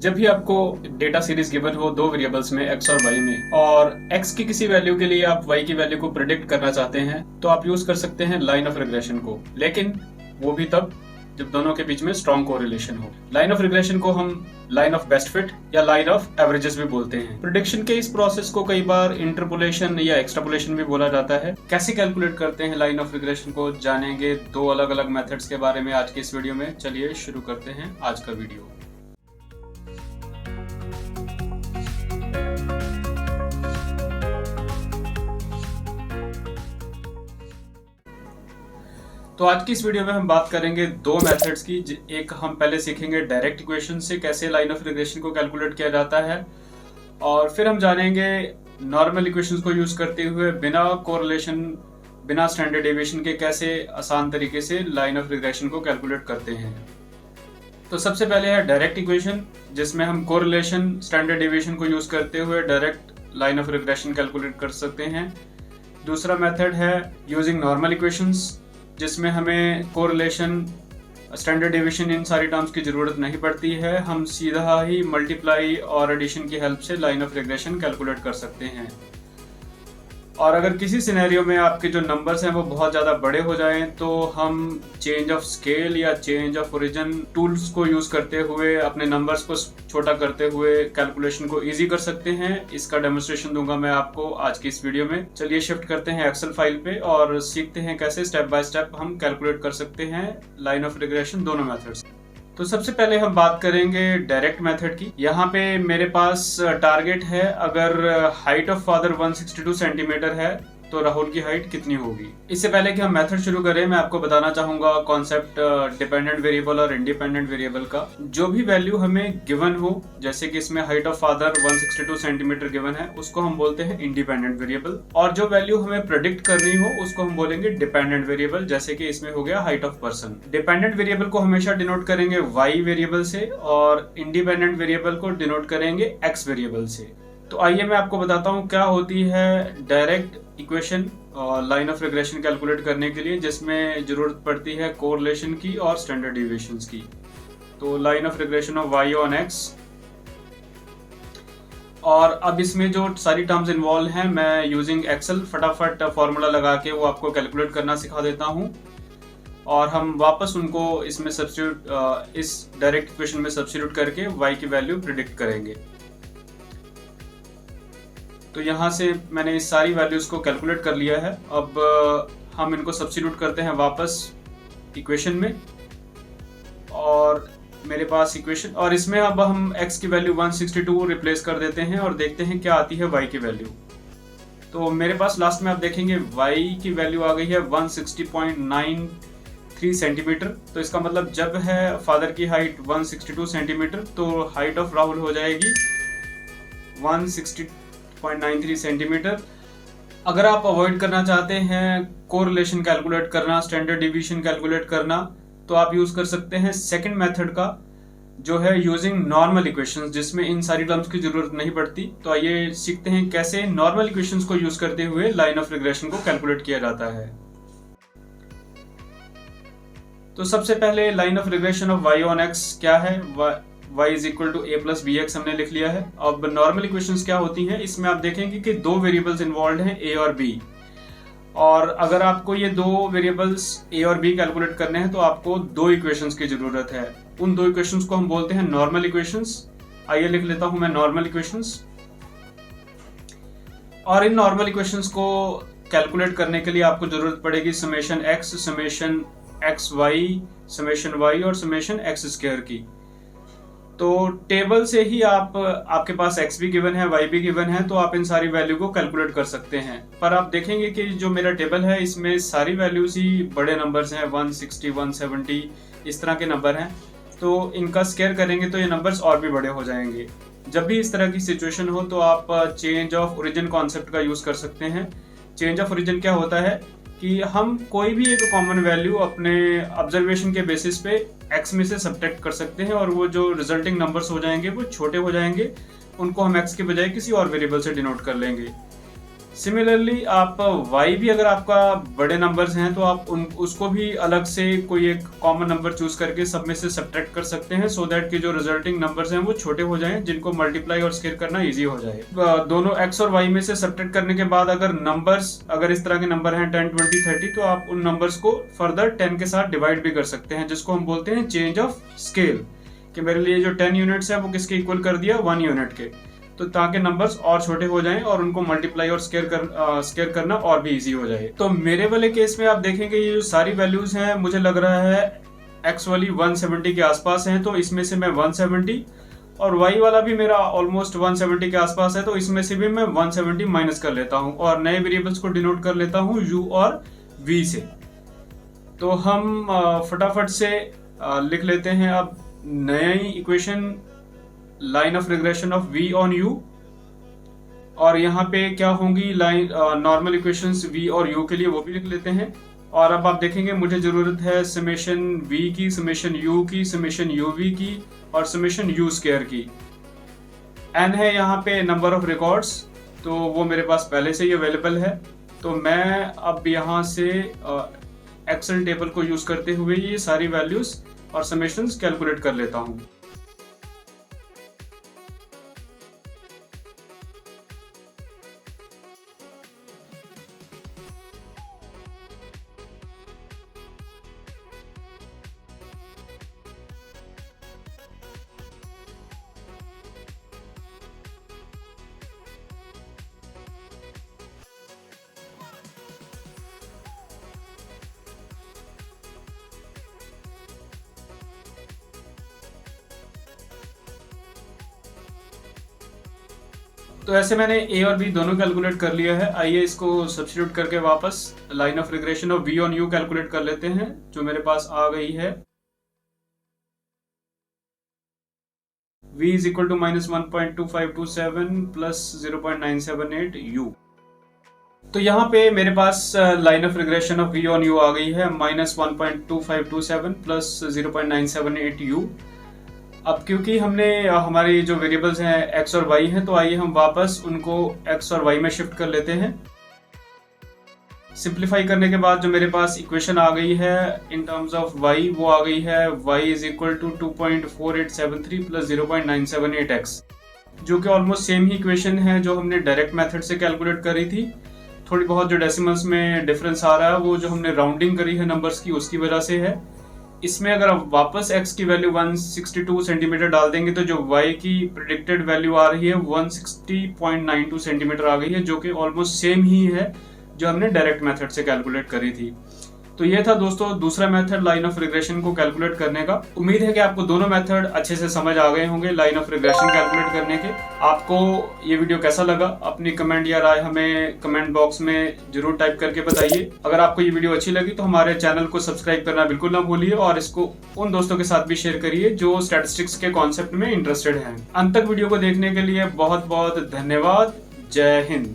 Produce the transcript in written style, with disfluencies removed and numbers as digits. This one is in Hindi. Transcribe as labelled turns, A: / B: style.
A: जब भी आपको डेटा सीरीज गिवन हो दो वेरिएबल्स में x और y में, और x की किसी वैल्यू के लिए आप y की वैल्यू को प्रिडिक्ट करना चाहते हैं, तो आप यूज कर सकते हैं लाइन ऑफ रिग्रेशन को, लेकिन वो भी तब जब दोनों के बीच में स्ट्रॉन्ग कोरिलेशन हो। लाइन ऑफ रिग्रेशन को हम लाइन ऑफ बेस्ट फिट या लाइन ऑफ एवरेजेस भी बोलते हैं। प्रिडिक्शन के इस प्रोसेस को कई बार इंटरपोलेशन या एक्सट्रापोलेशन भी बोला जाता है। कैसे कैलकुलेट करते हैं लाइन ऑफ रिग्रेशन को जानेंगे दो अलग अलग मेथड्स के बारे में आज की इस वीडियो में। चलिए शुरू करते हैं आज का वीडियो। तो आज की इस वीडियो में हम बात करेंगे दो मेथड्स की। एक हम पहले सीखेंगे डायरेक्ट इक्वेशन से कैसे लाइन ऑफ रिग्रेशन को कैलकुलेट किया जाता है, और फिर हम जानेंगे नॉर्मल इक्वेशंस को यूज करते हुए बिना कोरिलेशन, बिना स्टैंडर्ड डेविएशन के कैसे आसान तरीके से लाइन ऑफ रिग्रेशन को कैलकुलेट करते हैं। तो सबसे पहले है डायरेक्ट इक्वेशन, जिसमें हम कोरिलेशन, स्टैंडर्ड डेविएशन को यूज करते हुए direct line of regression calculate कर सकते हैं। दूसरा मेथड है यूजिंग नॉर्मल इक्वेशंस, जिसमें हमें कोरिलेशन, स्टैंडर्ड डेविएशन, इन सारी टर्म्स की जरूरत नहीं पड़ती है। हम सीधा ही मल्टीप्लाई और एडिशन की हेल्प से लाइन ऑफ रिग्रेशन कैलकुलेट कर सकते हैं। और अगर किसी सिनेरियो में आपके जो नंबर्स हैं वो बहुत ज़्यादा बड़े हो जाएं, तो हम चेंज ऑफ स्केल या चेंज ऑफ ओरिजिन टूल्स को यूज़ करते हुए अपने नंबर्स को छोटा करते हुए कैलकुलेशन को इजी कर सकते हैं। इसका डेमोन्स्ट्रेशन दूंगा मैं आपको आज की इस वीडियो में। चलिए शिफ्ट करते हैं एक्सेल फाइल पे और सीखते हैं कैसे स्टेप बाय स्टेप हम कैलकुलेट कर सकते हैं लाइन ऑफ रिग्रेशन दोनों मेथड्स। तो सबसे पहले हम बात करेंगे डायरेक्ट मेथड की। यहाँ पे मेरे पास टारगेट है, अगर हाइट ऑफ फादर 162 सेंटीमीटर है तो राहुल की हाइट कितनी होगी। इससे पहले कि हम मेथड शुरू करें, मैं आपको बताना चाहूंगा कॉन्सेप्ट डिपेंडेंट वेरिएबल और इंडिपेंडेंट वेरिएबल का। जो भी वैल्यू हमें गिवन हो, जैसे कि इसमें height of father 162 centimetre given है, उसको हम बोलते हैं इंडिपेंडेंट वेरिएबल, और जो वैल्यू हमें प्रेडिक्ट करनी हो उसको हम बोलेंगे डिपेंडेंट वेरिएबल, जैसे कि इसमें हो गया height of person. Dependent variable को हमेशा डिनोट करेंगे y वेरिएबल से और इंडिपेंडेंट वेरिएबल को डिनोट करेंगे x वेरिएबल से। तो आइए मैं आपको बताता हूँ क्या होती है direct equation line of regression calculate करने के लिए, जिसमें जरूरत पड़ती है कोरिलेशन की और स्टैंडर्ड डेविएशंस की। तो line of regression of y on x, और अब इसमें जो सारी टर्म्स इन्वॉल्व हैं, मैं यूजिंग एक्सेल फटाफट फॉर्मूला लगा के वो आपको कैलकुलेट करना सिखा देता हूँ, और हम वापस उनको इसमें सब्स्टिट्यूट, इस डायरेक्ट इक्वेशन में सब्स्टिट्यूट करके y की वैल्यू प्रिडिक्ट करेंगे। तो यहाँ से मैंने इस सारी वैल्यूज को कैलकुलेट कर लिया है। अब हम इनको सब्स्टिट्यूट करते हैं वापस इक्वेशन में, और मेरे पास इक्वेशन, और इसमें अब हम x की वैल्यू 162 रिप्लेस कर देते हैं और देखते हैं क्या आती है y की वैल्यू। तो मेरे पास लास्ट में आप देखेंगे y की वैल्यू आ गई है 160.93 सेंटीमीटर। तो इसका मतलब जब है फादर की हाइट 162 सेंटीमीटर, तो हाइट ऑफ राहुल हो जाएगी 160.93 सेंटीमीटर। अगर आप अवॉइड करना चाहते हैं कोरिलेशन कैलकुलेट करना, स्टैंडर्ड डिवीजन कैलकुलेट करना, तो आप यूज कर सकते हैं सेकंड मेथड का, जो है यूजिंग नॉर्मल इक्वेशंस, जिसमें इन सारी टर्म्स की जरूरत नहीं पड़ती। तो आइए सीखते हैं कैसे नॉर्मल इक्वेशंस को यूज करते हुए लाइन ऑफ रिग्रेशन को कैलकुलेट किया जाता है। तो सबसे पहले line of regression of y on x क्या है। y is equal to a plus B X हमने लिख लिया है। अब नॉर्मल इक्वेशंस क्या होती हैं, इसमें आप देखेंगे कि दो वेरिएबल्स इन्वॉल्व हैं, a और b, और अगर आपको ये दो वेरिएबल्स a और b कैलकुलेट करने हैं तो आपको दो इक्वेशंस की जरूरत है। उन दो इक्वेशंस को हम बोलते हैं नॉर्मल इक्वेशंस। आइए लिख लेता हूं मैं नॉर्मल इक्वेशंस। और इन नॉर्मल इक्वेशंस को कैलकुलेट करने के लिए आपको जरूरत पड़ेगी summation x, summation xy, summation y और समेशन x स्क्वायर की। तो टेबल से ही आपके पास x भी गिवन है, y भी गिवन है, तो आप इन सारी वैल्यू को कैलकुलेट कर सकते हैं। पर आप देखेंगे कि जो मेरा टेबल है इसमें सारी वैल्यूज ही बड़े नंबर्स हैं, 160, 170 इस तरह के नंबर हैं। तो इनका स्क्वायर करेंगे तो ये नंबर्स और भी बड़े हो जाएंगे। जब भी इस तरह की सिचुएशन हो तो आप चेंज ऑफ ओरिजिन कॉन्सेप्ट का यूज कर सकते हैं। चेंज ऑफ ओरिजिन क्या होता है कि हम कोई भी एक कॉमन वैल्यू अपने ऑब्जर्वेशन के बेसिस पे x में से सब्ट्रैक्ट कर सकते हैं, और वो जो रिजल्टिंग नंबर्स हो जाएंगे वो छोटे हो जाएंगे, उनको हम x के बजाय किसी और वेरिएबल से डिनोट कर लेंगे। सिमिलरली आप y भी अगर आपका बड़े नंबर्स हैं तो आप उसको भी अलग से कोई एक कॉमन नंबर चूज करके सब में से सब्ट्रैक्ट कर सकते हैं, सो दैट कि जो रिजल्टिंग नंबर्स हैं वो छोटे हो जाएं, जिनको मल्टीप्लाई और स्केयर करना इजी हो जाए। दोनों x और y में से सब्ट्रैक्ट करने के बाद अगर इस तरह के नंबर हैं 10, 20, 30, तो आप उन नंबर्स को फर्दर 10 के साथ डिवाइड भी कर सकते हैं, जिसको हम बोलते हैं चेंज ऑफ स्केल, कि मेरे लिए जो 10 यूनिट्स है वो किसके इक्वल कर दिया, 1 यूनिट के, तो ताकि नंबर्स और छोटे हो जाएं और उनको मल्टीप्लाई और स्केयर करना और भी इजी हो जाए। तो मेरे वाले केस में आप देखेंगे ये जो सारी वैल्यूज हैं, मुझे लग रहा है x वाली 170 के आसपास है, तो इसमें से मैं 170, और y वाला भी मेरा ऑलमोस्ट 170 के आसपास है, तो इसमें से भी मैं 170 माइनस कर लेता हूं और नए वेरिएबल्स को डिनोट कर लेता हूं u और v से। तो हम फटाफट से लिख लेते हैं अब नई equation, line of regression of v on u, और यहाँ पे क्या होंगी लाइन नॉर्मल इक्वेशंस v और u के लिए, वो भी लिख लेते हैं। और अब आप देखेंगे मुझे जरूरत है समेशन v की, समेशन u की, समेशन uv की और समेशन u स्क्वायर की। n है यहाँ पे नंबर ऑफ रिकॉर्ड्स, तो वो मेरे पास पहले से ही अवेलेबल है, तो मैं अब यहाँ से एक्सेल टेबल को यूज करते हुए ये सारी वैल्यूज और समेशंस कैलकुलेट कर लेता हूँ। तो ऐसे मैंने a और b दोनों कैलकुलेट कर लिया है। आइए इसको सब्स्टिट्यूट करके वापस line of regression of v on u calculate कर लेते हैं, जो मेरे पास आ गई है। v is equal to -1.2527 plus 0.978 u। तो यहाँ पे मेरे पास line of regression of v on u आ गई है -1.2527 प्लस 0.978 u। अब क्योंकि हमने हमारी जो वेरिएबल्स हैं x और y हैं, तो आइए हम वापस उनको x और y में शिफ्ट कर लेते हैं। सिंप्लीफाई करने के बाद जो मेरे पास इक्वेशन आ गई है इन टर्म्स ऑफ y, वो आ गई है y is equal to 2.4873 plus 0.978x, जो कि ऑलमोस्ट सेम ही इक्वेशन है जो हमने डायरेक्ट मेथड से कैलकुलेट करी थी। थोड़ी बहुत जो डेसिमल्स में डिफरेंस आ रहा है वो जो हमने राउंडिंग करी है नंबर्स की, उसकी वजह से है। इसमें अगर आप वापस x की वैल्यू 162 सेंटीमीटर डाल देंगे तो जो y की प्रिडिक्टेड वैल्यू आ रही है 160.92 सेंटीमीटर आ गई है, जो कि ऑलमोस्ट सेम ही है जो हमने डायरेक्ट मेथड से कैलकुलेट करी थी। तो ये था दोस्तों दूसरा मेथड लाइन ऑफ रिग्रेशन को कैलकुलेट करने का। उम्मीद है कि आपको दोनों मेथड अच्छे से समझ आ गए होंगे लाइन ऑफ रिग्रेशन कैलकुलेट करने के। आपको ये वीडियो कैसा लगा, अपनी कमेंट या राय हमें कमेंट बॉक्स में जरूर टाइप करके बताइए। अगर आपको ये वीडियो अच्छी लगी तो हमारे चैनल को सब्सक्राइब करना बिल्कुल ना भूलिए और इसको उन दोस्तों के साथ भी शेयर करिए जो स्टैटिस्टिक्स के कॉन्सेप्ट में इंटरेस्टेड हैं। अंत तक वीडियो को देखने के लिए बहुत बहुत धन्यवाद। जय हिंद।